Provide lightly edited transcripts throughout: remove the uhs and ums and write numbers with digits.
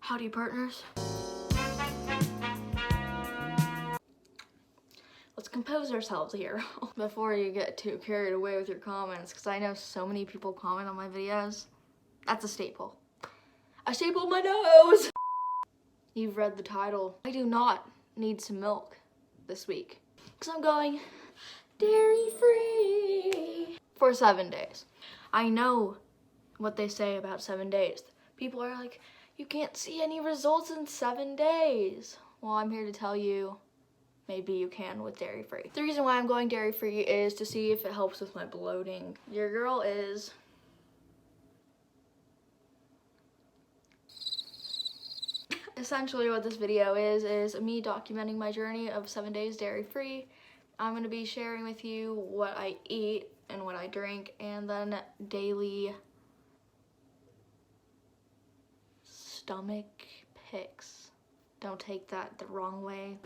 Howdy Partners. Let's compose ourselves here before you get too carried away with your comments, because I know so many people comment on my videos. That's a staple. I stapled my nose! You've read the title. I do not need some milk this week, because I'm going dairy-free for 7 days. I know what they say about 7 days. People are like, you can't see any results in 7 days. Well, I'm here to tell you, maybe you can with dairy-free. The reason why I'm going dairy-free is to see if it helps with my bloating. Your girl is essentially what this video is me documenting my journey of 7 days dairy-free. I'm gonna be sharing with you what I eat and what I drink, and then daily stomach pics. Don't take that the wrong way.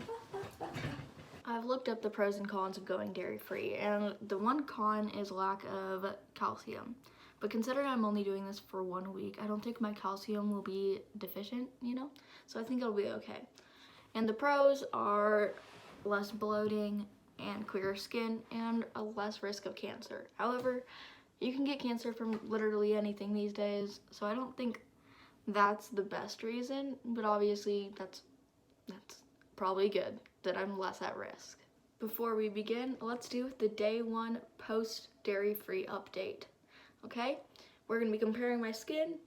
I've looked up the pros and cons of going dairy-free, and the one con is lack of calcium. But considering I'm only doing this for 1 week, I don't think my calcium will be deficient, you know? So I think it'll be okay. And the pros are less bloating and clearer skin and a less risk of cancer. However, you can get cancer from literally anything these days, so I don't think that's the best reason, but obviously that's probably good that I'm less at risk. Before we begin, let's do the day 1 post dairy-free update. Okay? We're gonna be comparing my skin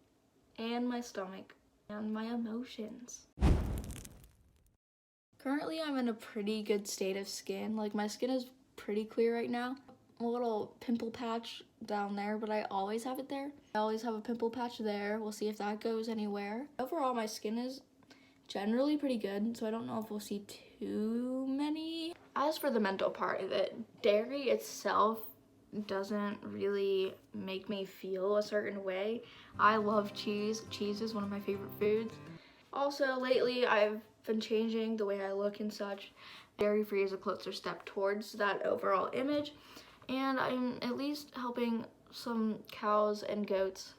and my stomach and my emotions. Currently, I'm in a pretty good state of skin. Like, my skin is pretty clear right now. A little pimple patch down there, but I always have it there. I always have a pimple patch there. We'll see if that goes anywhere. Overall, my skin is generally pretty good, so I don't know if we'll see too many. As for the mental part of it, dairy itself doesn't really make me feel a certain way. I love cheese. Cheese is one of my favorite foods. Also, lately, I've been changing the way I look and such. Dairy-free is a closer step towards that overall image, and I'm at least helping some cows and goats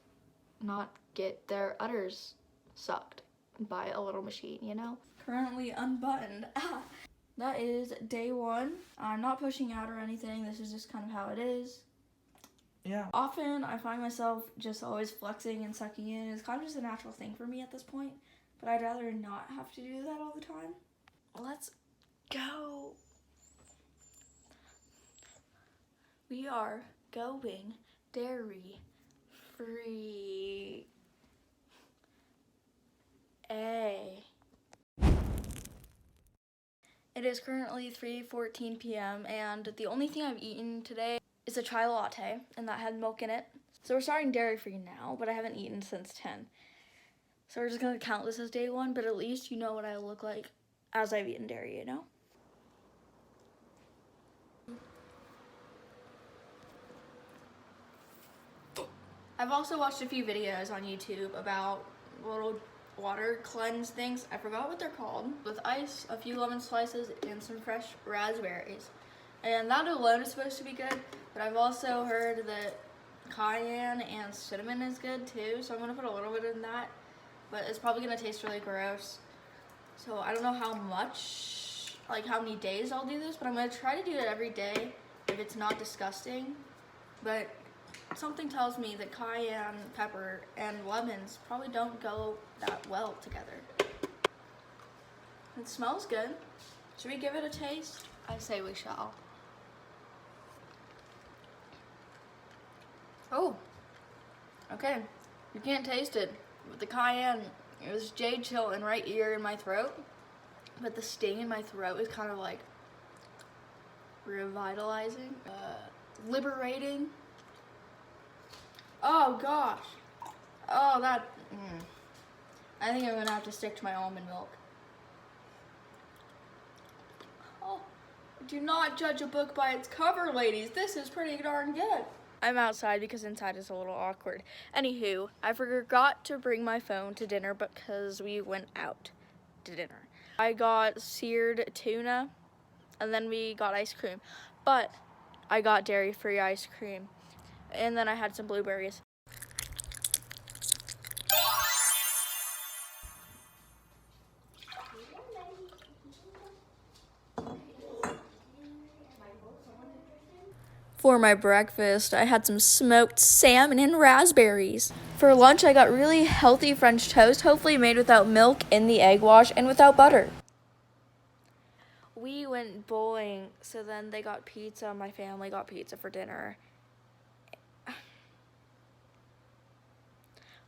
not get their udders sucked by a little machine, you know? Currently unbuttoned. That is day 1. I'm not pushing out or anything. This is just kind of how it is. Yeah. Often I find myself just always flexing and sucking in. It's kind of just a natural thing for me at this point, but I'd rather not have to do that all the time. Let's go. We are going dairy-free. It is currently 3:14 p.m. and the only thing I've eaten today is a chai latte, and that had milk in it. So we're starting dairy-free now, but I haven't eaten since 10. So we're just gonna count this as day 1, but at least you know what I look like as I've eaten dairy, you know? I've also watched a few videos on YouTube about little water cleanse things. I forgot what they're called. With ice, a few lemon slices, and some fresh raspberries. And that alone is supposed to be good, but I've also heard that cayenne and cinnamon is good too, so I'm gonna put a little bit in that, but it's probably gonna taste really gross. So I don't know how much, like how many days I'll do this, but I'm gonna try to do it every day if it's not disgusting. But something tells me that cayenne pepper and lemons probably don't go that well together. It smells good. Should we give it a taste? I say we shall. Oh, okay. You can't taste it. With the cayenne, it was jade chill and right here in my throat, but the sting in my throat is kind of like revitalizing, liberating. Oh gosh. Oh, that. I think I'm gonna have to stick to my almond milk. Oh, do not judge a book by its cover, ladies. This is pretty darn good. I'm outside because inside is a little awkward. Anywho, I forgot to bring my phone to dinner because we went out to dinner. I got seared tuna, and then we got ice cream. But I got dairy-free ice cream. And then I had some blueberries. For my breakfast, I had some smoked salmon and raspberries. For lunch, I got really healthy French toast, hopefully made without milk in the egg wash and without butter. We went bowling, so then they got pizza. My family got pizza for dinner.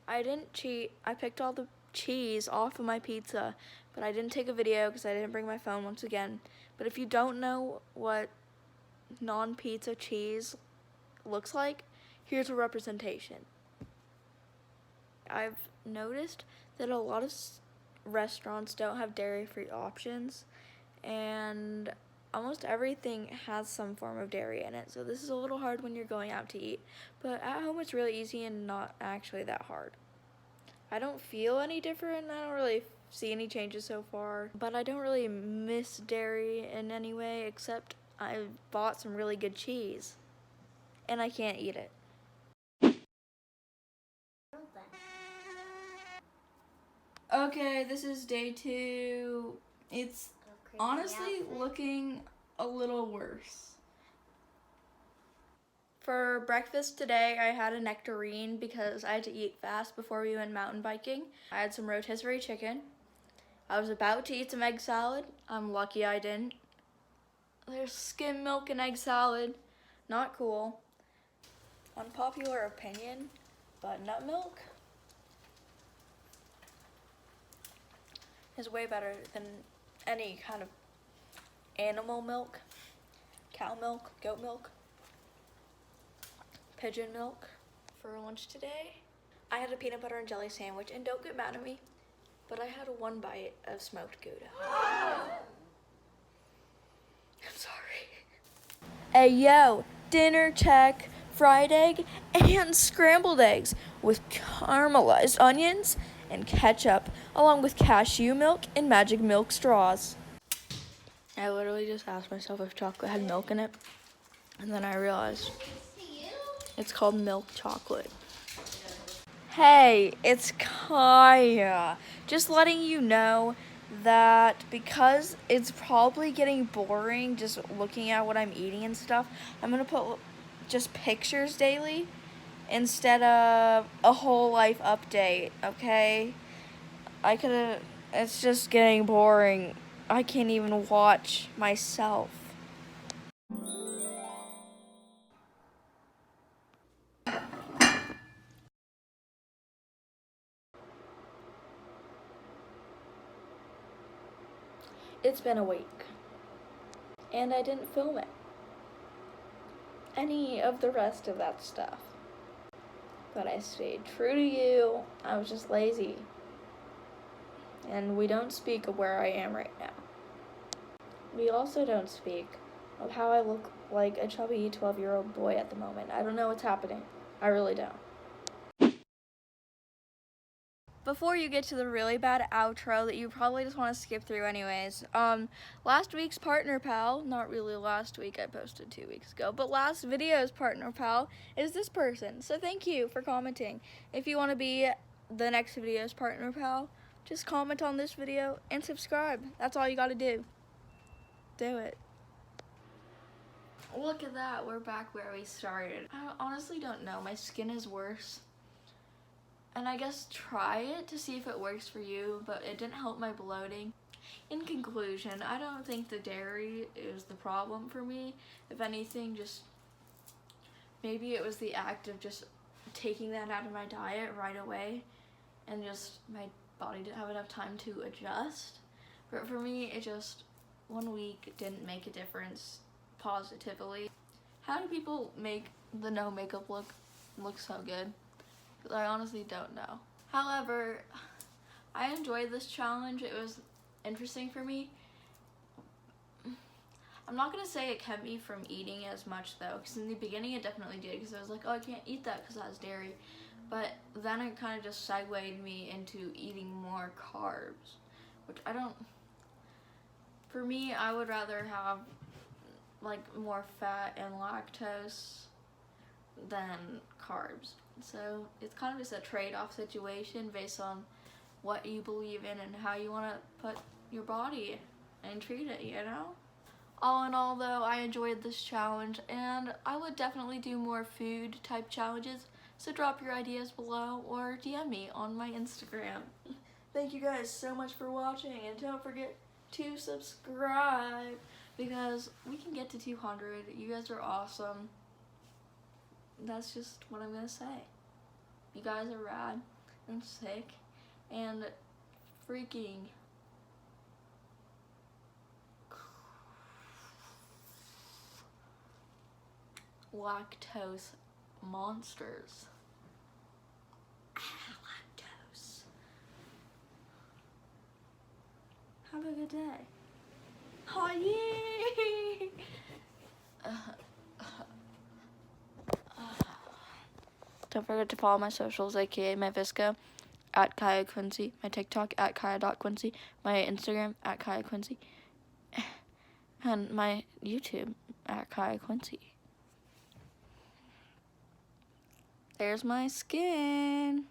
I didn't cheat. I picked all the cheese off of my pizza, but I didn't take a video because I didn't bring my phone once again. But if you don't know what non-pizza cheese looks like, here's a representation. I've noticed that a lot of restaurants don't have dairy-free options, and almost everything has some form of dairy in it, so this is a little hard when you're going out to eat, but at home it's really easy and not actually that hard. I don't feel any different. I don't really see any changes so far, but I don't really miss dairy in any way, except I bought some really good cheese and I can't eat it. Okay, this is day 2. It's honestly looking a little worse. For breakfast today, I had a nectarine because I had to eat fast before we went mountain biking. I had some rotisserie chicken. I was about to eat some egg salad. I'm lucky I didn't. There's skim milk and egg salad. Not cool. Unpopular opinion, but nut milk is way better than any kind of animal milk. Cow milk, goat milk, pigeon milk. For lunch today, I had a peanut butter and jelly sandwich, and don't get mad at me, but I had 1 bite of smoked Gouda. I'm sorry. Hey yo, dinner check. Fried egg and scrambled eggs with caramelized onions and ketchup, along with cashew milk and magic milk straws. I literally just asked myself if chocolate had milk in it, and then I realized it's called milk chocolate. Hey, it's Kyah. Just letting you know that because it's probably getting boring just looking at what I'm eating and stuff, I'm gonna put just pictures daily instead of a whole life update, okay? It's just getting boring. I can't even watch myself. It's been a week, and I didn't film it. Any of the rest of that stuff. But I stayed true to you. I was just lazy. And we don't speak of where I am right now. We also don't speak of how I look like a chubby 12-year-old boy at the moment. I don't know what's happening. I really don't. Before you get to the really bad outro that you probably just want to skip through anyways, last week's partner pal, not really last week, I posted 2 weeks ago, but last video's partner pal is this person. So thank you for commenting. If you want to be the next video's partner pal, just comment on this video and subscribe. That's all you gotta do. Do it. Look at that, we're back where we started. I honestly don't know, my skin is worse. And I guess try it to see if it works for you, but it didn't help my bloating. In conclusion, I don't think the dairy is the problem for me. If anything, just maybe it was the act of just taking that out of my diet right away, and just my body didn't have enough time to adjust. But for me, it just 1 week didn't make a difference positively. How do people make the no makeup look so good? I honestly don't know. However, I enjoyed this challenge. It was interesting for me. I'm not gonna say it kept me from eating as much though, because in the beginning it definitely did, because I was like, oh, I can't eat that because it has dairy. But then it kind of just segued me into eating more carbs, which I don't, for me, I would rather have like more fat and lactose than carbs. So it's kind of just a trade-off situation based on what you believe in and how you want to put your body and treat it, you know? All in all though, I enjoyed this challenge and I would definitely do more food type challenges. So drop your ideas below or DM me on my Instagram. Thank you guys so much for watching and don't forget to subscribe because we can get to 200. You guys are awesome. That's just what I'm gonna say. You guys are rad and sick and freaking lactose monsters. Lactose. Have a good day. Oh yay! Don't forget to follow my socials, aka my VSCO, at Kyah Quincy, my TikTok at Kyah.Quincy, my Instagram at Kyah Quincy, and my YouTube at Kyah Quincy. There's my skin.